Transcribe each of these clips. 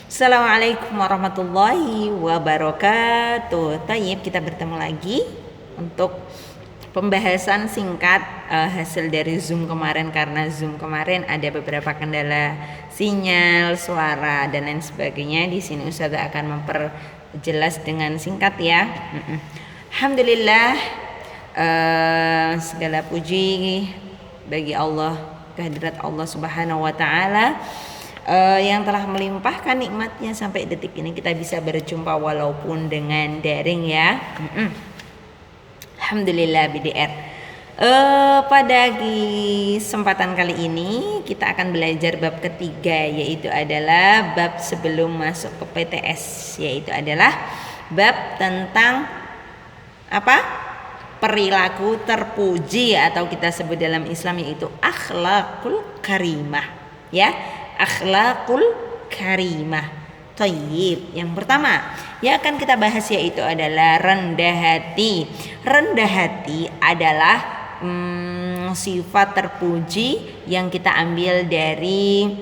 Assalamualaikum warahmatullahi wabarakatuh. Tayyib, kita bertemu lagi untuk pembahasan singkat hasil dari Zoom kemarin. Karena Zoom kemarin ada beberapa kendala sinyal, suara dan lain sebagainya. Di sini Ustazah akan memperjelas dengan singkat ya. Alhamdulillah, segala puji bagi Allah, kehadirat Allah Subhanahu wa taala yang telah melimpahkan nikmatnya sampai detik ini kita bisa berjumpa walaupun dengan daring ya. Alhamdulillah BDR. Pada kesempatan kali ini kita akan belajar bab ketiga, yaitu adalah bab sebelum masuk ke PTS, yaitu adalah bab tentang apa? Perilaku terpuji atau kita sebut dalam Islam yaitu akhlakul karimah ya. Akhlakul karimah. Thayyib. Yang pertama yang akan kita bahas yaitu adalah rendah hati. Rendah hati adalah sifat terpuji yang kita ambil dari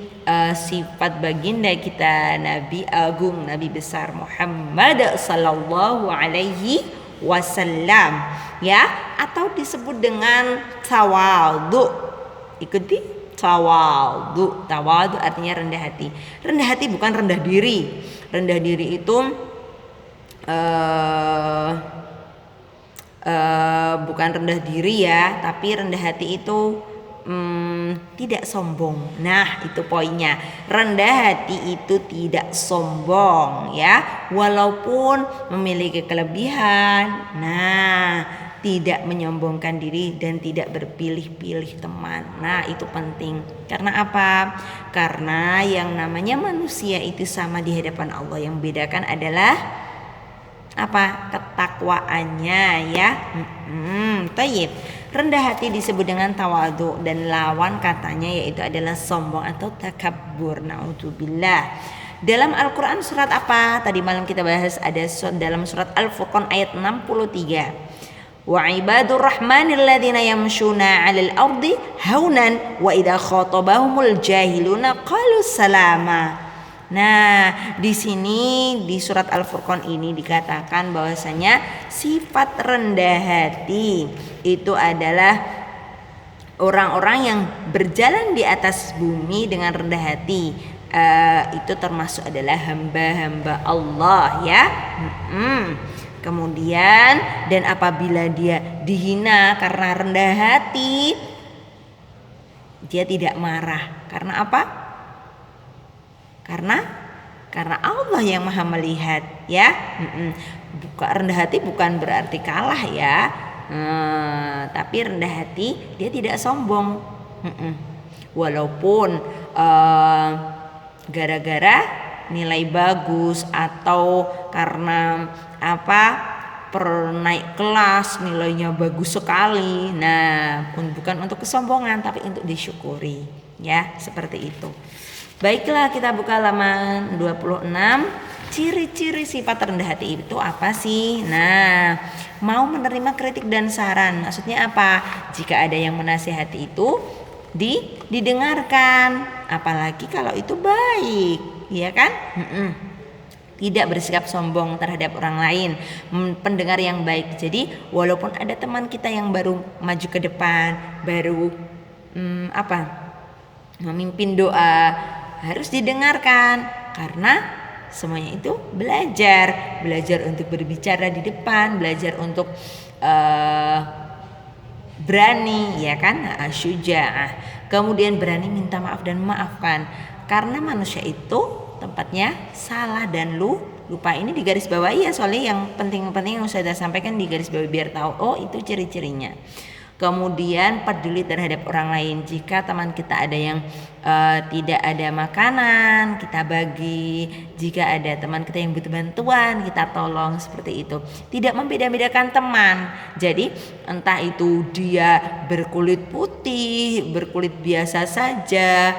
sifat baginda kita Nabi Agung, Nabi besar Muhammad sallallahu alaihi wasallam ya, atau disebut dengan tawadhu. Ikuti tawadhu. Tawadhu artinya rendah hati. Rendah hati bukan rendah diri. Rendah diri itu bukan rendah diri ya, tapi rendah hati itu tidak sombong. Nah, itu poinnya. Rendah hati itu tidak sombong ya, walaupun memiliki kelebihan. Nah, tidak menyombongkan diri dan tidak berpilih-pilih teman. Nah, itu penting. Karena apa? Karena yang namanya manusia itu sama di hadapan Allah. Yang membedakan adalah apa? Ketakwaannya ya. Tayyib. Rendah hati disebut dengan tawadhu dan lawan katanya yaitu adalah sombong atau takabbur. Naudzubillah. Dalam Al-Quran surat apa? Tadi malam kita bahas ada dalam surat Al-Furqan ayat 63. Wa ibadur rahmanil ladzina yamshuna 'alal ardi haunan wa idza khatabahumul jahiluna qalu salama. Nah, di sini di surat Al-Furqan ini dikatakan bahwasanya sifat rendah hati itu adalah orang-orang yang berjalan di atas bumi dengan rendah hati. Itu termasuk adalah hamba-hamba Allah ya. Kemudian dan apabila dia dihina karena rendah hati, dia tidak marah. Karena apa? Karena Allah yang Maha melihat ya. Bukan rendah hati bukan berarti kalah ya. Tapi rendah hati dia tidak sombong. Walaupun gara-gara nilai bagus atau karena naik kelas nilainya bagus sekali. Nah, bukan untuk kesombongan tapi untuk disyukuri ya, seperti itu. Baiklah, kita buka halaman 26. Ciri-ciri sifat rendah hati itu apa sih? Nah, mau menerima kritik dan saran. Maksudnya apa? Jika ada yang menasihati itu didengarkan, apalagi kalau itu baik, ya kan? Tidak bersikap sombong terhadap orang lain, pendengar yang baik. Jadi walaupun ada teman kita yang baru maju ke depan, baru memimpin doa, harus didengarkan karena semuanya itu belajar untuk berbicara di depan, belajar untuk berani, ya kan? Syuja'ah. Kemudian berani minta maaf dan memaafkan. Karena manusia itu tempatnya salah dan lupa. Ini di garis bawah ya, soalnya yang penting-penting yang sudah sampaikan di garis bawah biar tahu. Oh, itu ciri-cirinya. Kemudian peduli terhadap orang lain. Jika teman kita ada yang tidak ada makanan, kita bagi. Jika ada teman kita yang butuh bantuan, kita tolong, seperti itu. Tidak membeda-bedakan teman. Jadi entah itu dia berkulit putih, berkulit biasa saja,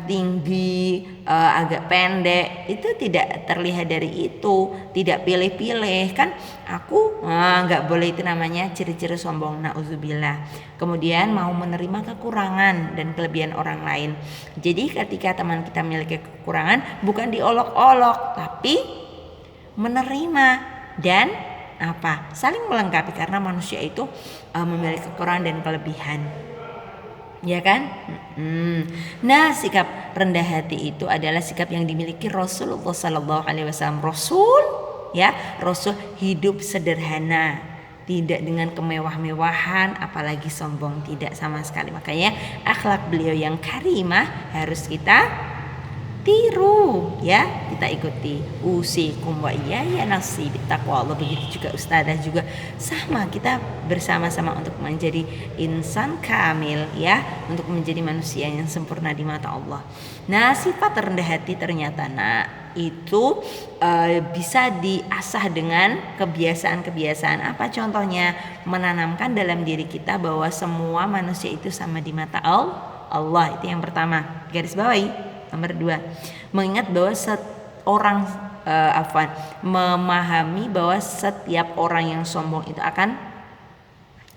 tinggi, agak pendek, itu tidak terlihat dari itu, tidak pilih-pilih kan. Aku nggak boleh, itu namanya ciri-ciri sombong, nauzubillah. Kemudian mau menerima kekurangan dan kelebihan orang lain. Jadi ketika teman kita memiliki kekurangan, bukan diolok-olok, tapi menerima dan saling melengkapi, karena manusia itu memiliki kekurangan dan kelebihan, ya kan? Nah, sikap rendah hati itu adalah sikap yang dimiliki Rasulullah Sallallahu Alaihi Wasallam. Rasul hidup sederhana, tidak dengan kemewah-mewahan, apalagi sombong, tidak sama sekali. Makanya akhlak beliau yang karimah harus kita tiru, ya, kita ikuti. Usikum wa iyaya nafsi bittaqwa Allah. Begitu juga ustazah juga sama, kita bersama-sama untuk menjadi insan kamil, ya, untuk menjadi manusia yang sempurna di mata Allah. Nah, sifat rendah hati ternyata itu bisa diasah dengan kebiasaan-kebiasaan. Apa contohnya? Menanamkan dalam diri kita bahwa semua manusia itu sama di mata Allah. Itu yang pertama, garis bawahi. Nomor 2, mengingat bahwa memahami bahwa setiap orang yang sombong itu akan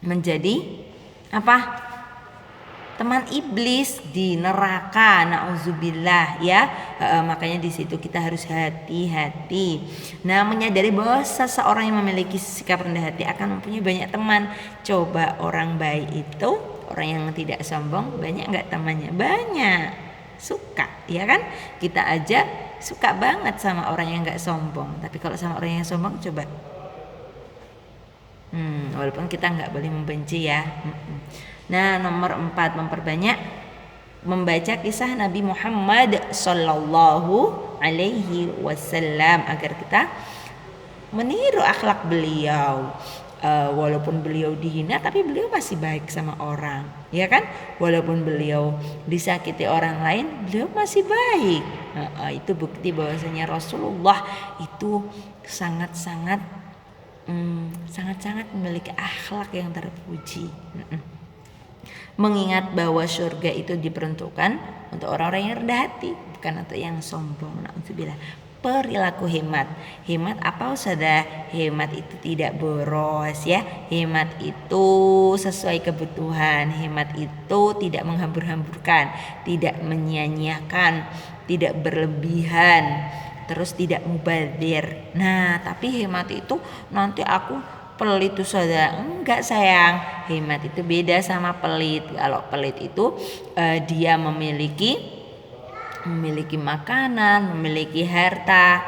menjadi teman iblis di neraka, nauzubillah, ya. Makanya di situ kita harus hati-hati. Nah, menyadari bahwa seseorang yang memiliki sikap rendah hati akan mempunyai banyak teman. Coba orang baik itu, orang yang tidak sombong, banyak nggak temannya? Banyak. Suka, ya kan? Kita aja suka banget sama orang yang nggak sombong. Tapi kalau sama orang yang sombong, coba walaupun kita nggak boleh membenci, ya. Nah, nomor 4, memperbanyak membaca kisah Nabi Muhammad Sallallahu Alaihi Wasallam agar kita meniru akhlak beliau. Walaupun beliau dihina, tapi beliau masih baik sama orang, ya kan? Walaupun beliau disakiti orang lain, beliau masih baik. Itu bukti bahwasanya Rasulullah itu sangat-sangat memiliki akhlak yang terpuji. Mengingat bahwa surga itu diperuntukkan untuk orang-orang yang rendah hati, bukan untuk yang sombong. Nauzubillah. Perilaku hemat apa Ustazah? Hemat itu tidak boros, ya. Hemat itu sesuai kebutuhan. Hemat itu tidak menghambur-hamburkan, tidak menyia-nyiakan, tidak berlebihan, terus tidak mubazir. Nah, tapi hemat itu nanti aku pelit tuh Ustazah. Enggak sayang, hemat itu beda sama pelit. Kalau pelit itu dia memiliki makanan, memiliki harta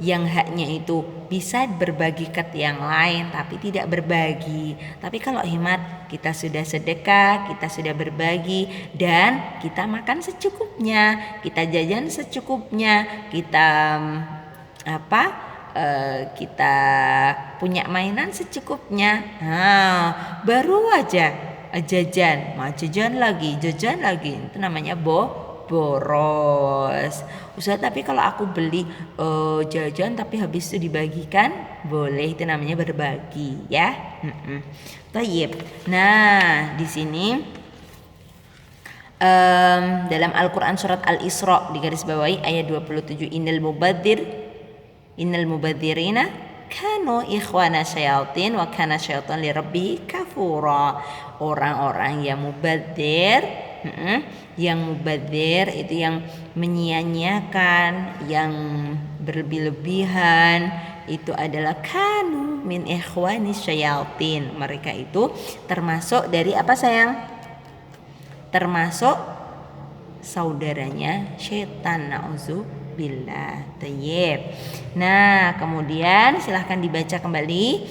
yang haknya itu bisa berbagi ke yang lain, tapi tidak berbagi. Tapi kalau hemat, kita sudah sedekah, kita sudah berbagi, dan kita makan secukupnya, kita jajan secukupnya, kita kita punya mainan secukupnya. Baru aja jajan lagi, itu namanya boros. Ustaz, tapi kalau aku beli jajan tapi habis itu dibagikan, boleh, itu namanya berbagi, ya. Tayyib. Nah, di sini dalam Al-Quran surat Al-Isra di garis bawahi ayat 27, innal mubadzirina kanu ikhwana syayatin wa kana syaitan li rabbih kafura. Orang-orang yang mubadzir, itu yang menyia-nyiakan, yang berlebih-lebihan, itu adalah kanu min ikhwani syayatin. Mereka itu termasuk dari apa sayang? Termasuk saudaranya syaitan, nauzubillah. Tayyib. Nah, kemudian silahkan dibaca kembali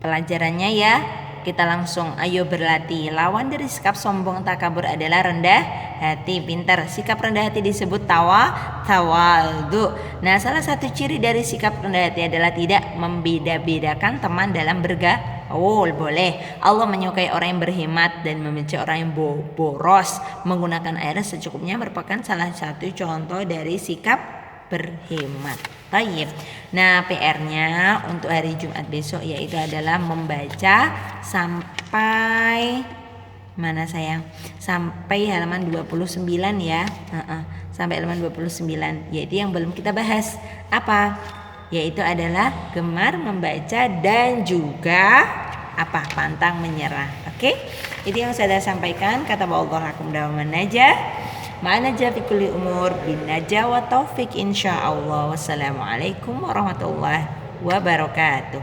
pelajarannya, ya. Kita langsung ayo berlatih. Lawan dari sikap sombong takabur adalah rendah hati. Pintar. Sikap rendah hati disebut tawadhu. Nah, salah satu ciri dari sikap rendah hati adalah tidak membeda-bedakan teman dalam bergaul. Boleh. Allah menyukai orang yang berhemat dan membenci orang yang boros. Menggunakan air secukupnya merupakan salah satu contoh dari sikap berhemat. Tayyib. Nah, PR-nya untuk hari Jumat besok yaitu adalah membaca sampai Mana sayang? Sampai halaman 29 ya. Sampai halaman 29. Yaitu yang belum kita bahas. Apa? Yaitu adalah gemar membaca dan juga apa? Pantang menyerah. Oke? Itu yang saya sampaikan. Kata Allah lakum dawaman najah. Ma'anaja fi kulli umur bin najah wa taufik insyaallah. Wassalamualaikum warahmatullahi wabarakatuh.